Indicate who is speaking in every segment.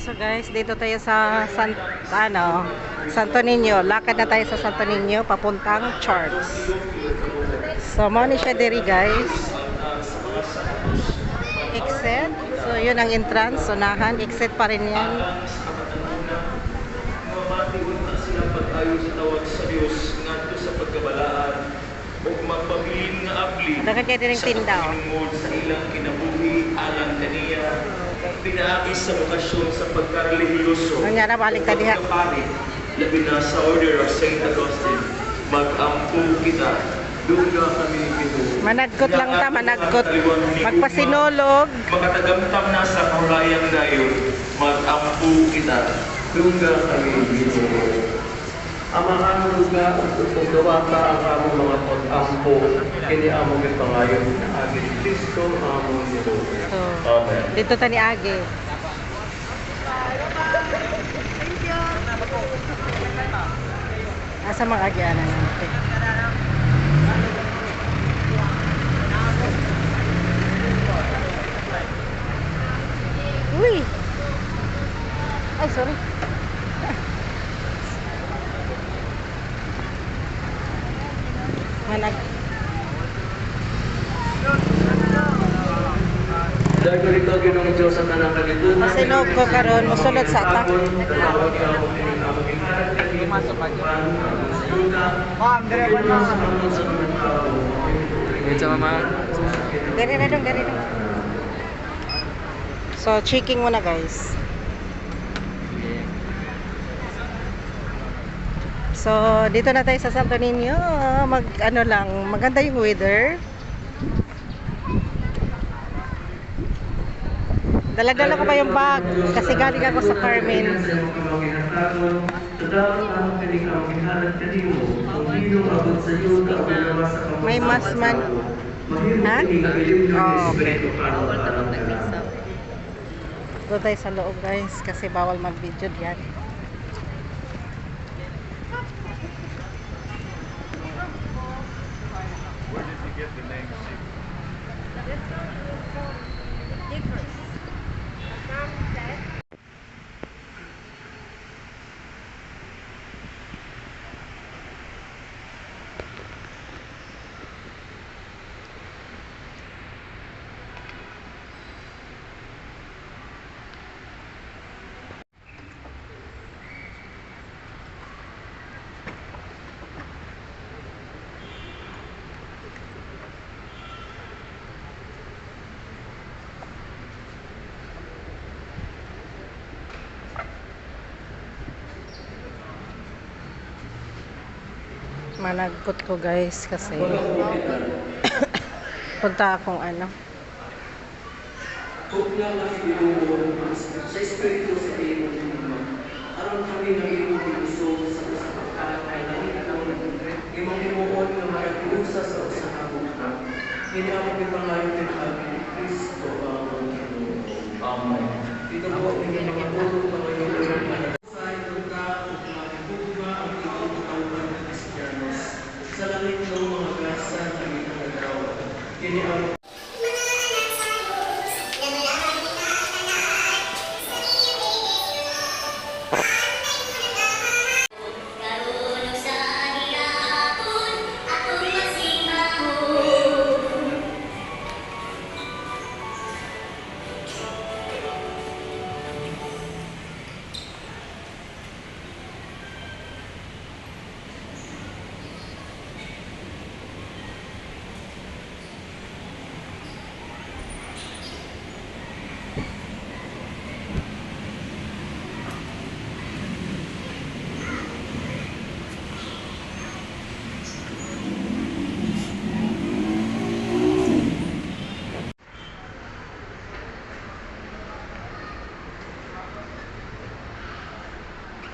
Speaker 1: So guys, dito tayo sa Santo Niño. Lakad na tayo sa Santo Niño papuntang church. So mo ni siya diri guys. Exit. So yun ang entrance, unahan, exit pa rin yan.
Speaker 2: Silang pag-ayo sa tawag sa Dios ngadto sa pagkabalaan ug magpabilin nga abli.
Speaker 1: Dagan kay diring tindaw.
Speaker 2: Sa ilang kinabuhi alang kaniya. Pinaagi sa okasyon sa pagkarelihiyoso.
Speaker 1: Nga na balik ta diha.
Speaker 2: Labi na sa Order of St. Augustine, mag-ampo kita. Duga kami Ginoo.
Speaker 1: Managkot lang ta, managkot. Magpasinolog.
Speaker 2: Makatagamtam na sa kahurayang dayon, mag-ampo kita. Duga kami Ginoo. Amahan duga ug dawata ang among mga pag-ampo kini among gipangayon na agin Kristo among Ginoo.
Speaker 1: So,
Speaker 2: Amen.
Speaker 1: dito ta ni Age. Asa mga agyanan natin. Uy! Ay, sorry. Manag.
Speaker 2: Dahil ko rito ginong Diyos sa tanang kalitunan.
Speaker 1: Masinog ko karon, musulod sa atak.
Speaker 2: Pumasok ka dyan.
Speaker 3: Ma'am, dire ba na?
Speaker 2: Ngayon sa mama.
Speaker 1: Dari na dong, dari dong. So, checking muna guys. So, dito na tayo sa Santo Niño. Ano lang, maganda yung weather. Dala-dala ko pa yung bag kasi galing ako sa Carmen. May mas man. Ha? Oh, okay. Doon tayo sa loob guys kasi bawal mag-video diyan. Managkot ko guys kasi punta akong ano.
Speaker 2: Sa Espiritu sa iyo aron kami nag-iuwi gusto sa pagkakain imong himuon nga marakiusa sa usa ka buka kini among gipangayon ni Kristo among Ginoo. Amen. Dito po ang mga tulong pangayon sa langit ng mga gasa ng inyong kini among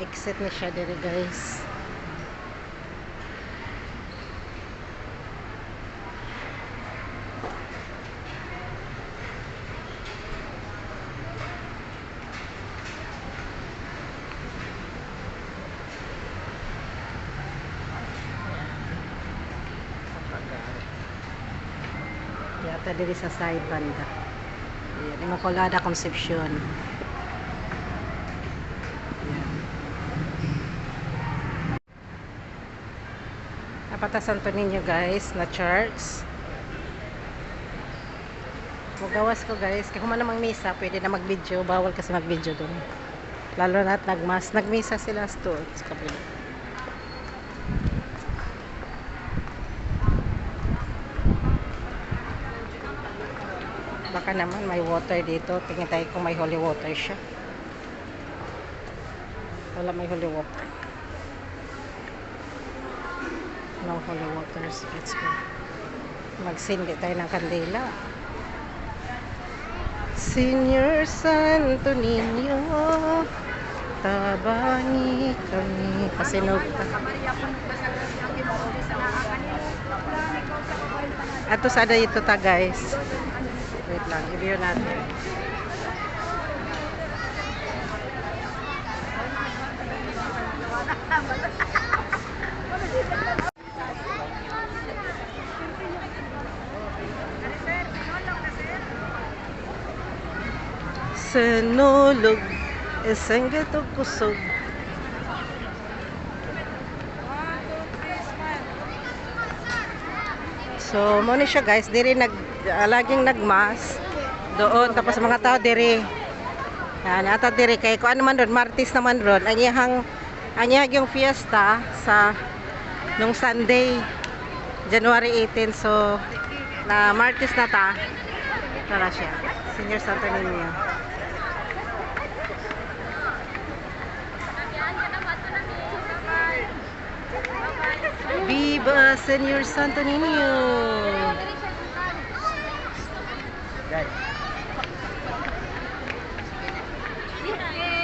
Speaker 1: Exit na siya dito guys. Yata diri sa side banda. Ayan, Immaculada Concepcion. Dapat Santo Niño guys na church. Magawas ko guys. Kaya kung man namang misa, pwede na mag-video. Bawal kasi mag-video dun. Lalo na at nagmas. Nagmisa sila sa kabila. Baka naman may water dito. Tingin tayo kung may holy water siya. Wala may holy water. No holy waters. Let's go. Magsindi tayo ng kandila. Señor Santo Niño, tabangi kami. Pasinog pa. Ato sada ito ta guys. Wait lang, i-view natin. Sinulog isang gatog kusog. So, mo ni siya guys, diri laging nagmas doon, tapos mga tao diri. Yan, ata diri kay kung ano man doon, Martis naman doon, anyahang yung fiesta sa nung Sunday, January 18. So, na Martis na ta. Tara siya. Señor Santo Niño. Viva Señor Santo Niño.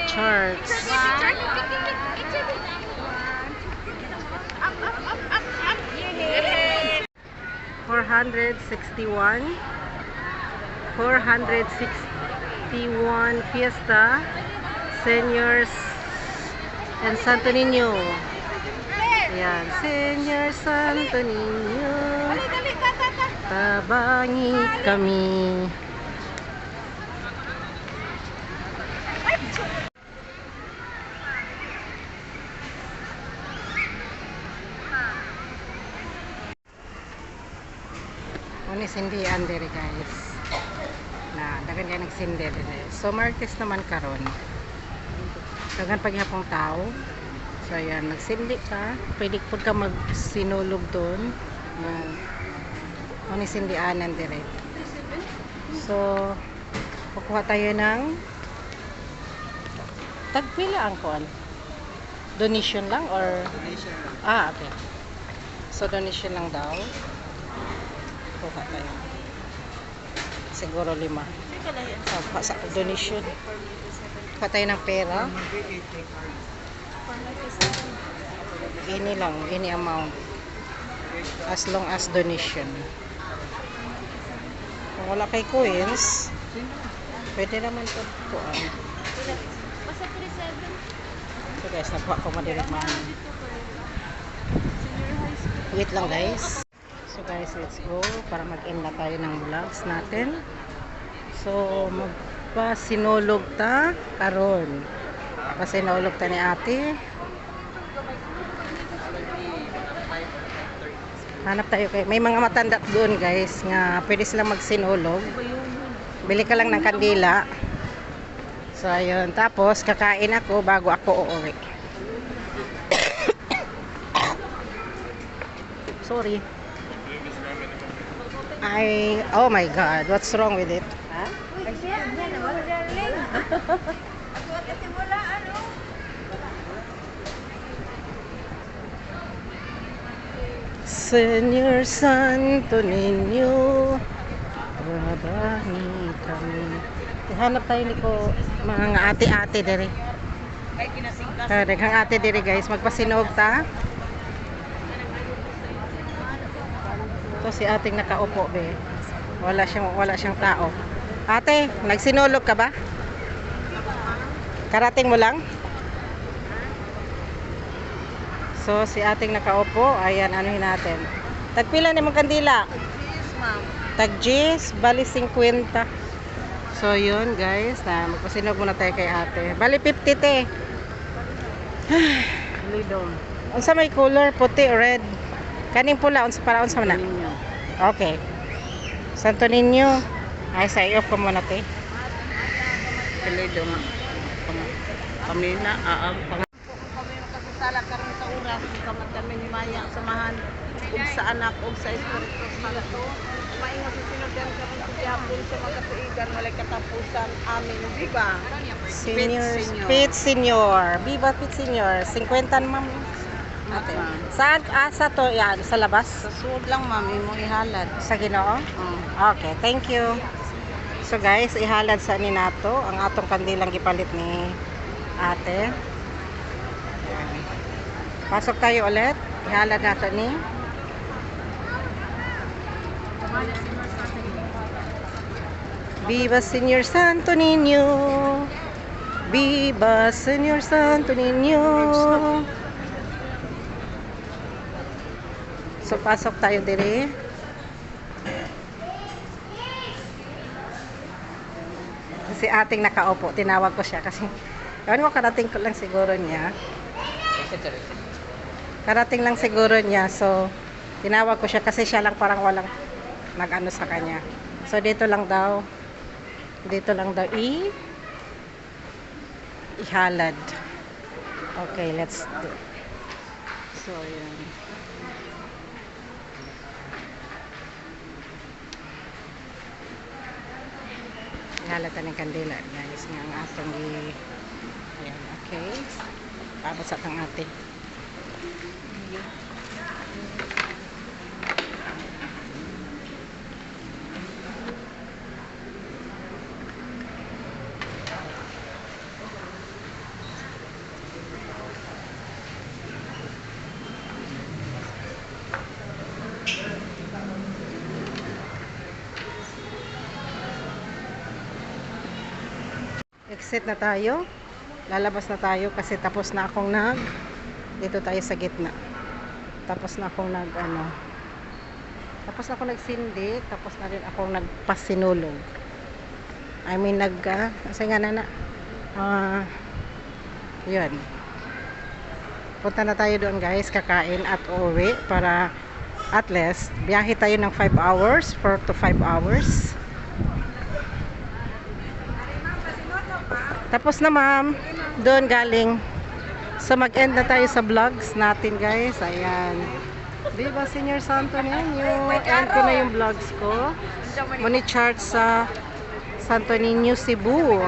Speaker 1: Church. 461 Fiesta Seniors and Santo Niño. Ayan, Señor Santo Niño, tabangi kami. Ini sindihan diri guys. Nah, dagan kaya nagsindi diri. So Martes naman karon. Dagan paghapong tao. So ayan, nagsindi ka. Pwede po ka magsinulog doon. Ayan. Ini sindihanan diri. So kukuha tayo ng tagpila ang kuan. Donation lang or donation. Ah, okay. So donation lang daw. Kuha tayo. Siguro 5. Sa donation. Kuha tayo ng pera. Ini lang, ini amount. As long as donation. Kung wala kay coins, pwede naman ito kuan. So guys, nakuha ko madirig man. Wait lang guys. So guys, let's go para mag-end na tayo ng vlogs natin. So magpasinulog ta karon. Pasinulog ta ni ate. Hanap tayo kay may mga matanda doon guys nga pwede silang magsinulog. Bili ka lang ng kandila. So ayun, tapos kakain ako bago ako uuwi. Sorry. Oh my god, what's wrong with it? Ha? Señor Santo Niño, tabangi kami. Hanap tayo ni ko mga ate-ate diri. Daghang ate diri guys, magpasinog ta. Ito si ating nakaupo be. Wala siyang tao. Ate, nagsinulog ka ba? Karating mo lang? So si ating nakaupo, ayan anuhin natin. Tagpila ni mong kandila? Tag-G's, bali 50. So yun guys, magpasinog muna tayo kay ate. Bali 50 te. Lidong. Ang sa may color, puti, red. Kaning pula, para unsa man na? Okay. Santo Niño. Ay, sa iyo ko muna, te.
Speaker 3: Kalido nga. Pamina,
Speaker 4: Kami magkasasala karon sa oras kamat kami ni Maya samahan ug sa anak ug sa Espiritu Santo. Maingon sa sinugdan karon sa gihapon sa magkatuigan walay katapusan. Amen. Viva.
Speaker 1: Senior.
Speaker 4: Senior.
Speaker 1: Pit Senior. Viva Pit Senior. 50 ma'am. Ate. Saan? Sa to? Yan, sa labas?
Speaker 4: Sa suod lang ma'am imong ihalad.
Speaker 1: Sa Ginoo? Okay, thank you. So guys, ihalad sa ni nato ang atong kandilang gipalit ni ate. Ayan. Pasok tayo ulit. Ihalad nato ni. Viva Señor Santo Niño. Viva Señor Santo Niño. So pasok tayo dire. Si ating nakaupo, tinawag ko siya kasi ewan ko, karating ko lang siguro niya. Karating lang siguro niya, so tinawag ko siya kasi siya lang parang walang nag-ano sa kanya. So dito lang daw ihalad. Okay, let's do. So yan. Ihalata ng kandila guys nga ang atong ayan, okay, paabot sa tang ate. Exit na tayo. Lalabas na tayo kasi tapos na akong dito tayo sa gitna. Tapos na akong tapos na akong nagsindi, tapos na rin akong nagpasinulog. I mean kasi nga yun. Punta na tayo doon guys, kakain at uuwi para at least biyahe tayo ng 5 hours, 4 to 5 hours. Tapos na ma'am, doon galing. So mag-end na tayo sa vlogs natin guys. Ayan. Viva Señor Santo Niño. End ko na yung vlogs ko. Money charge sa Santo Niño, Cebu.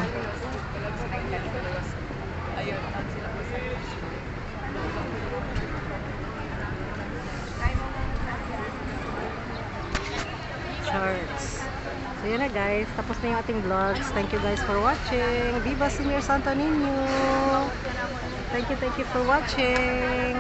Speaker 1: Charts. So yun na guys, tapos na yung ating vlogs. Thank you guys for watching. Viva Señor Santo Niño. Thank you for watching.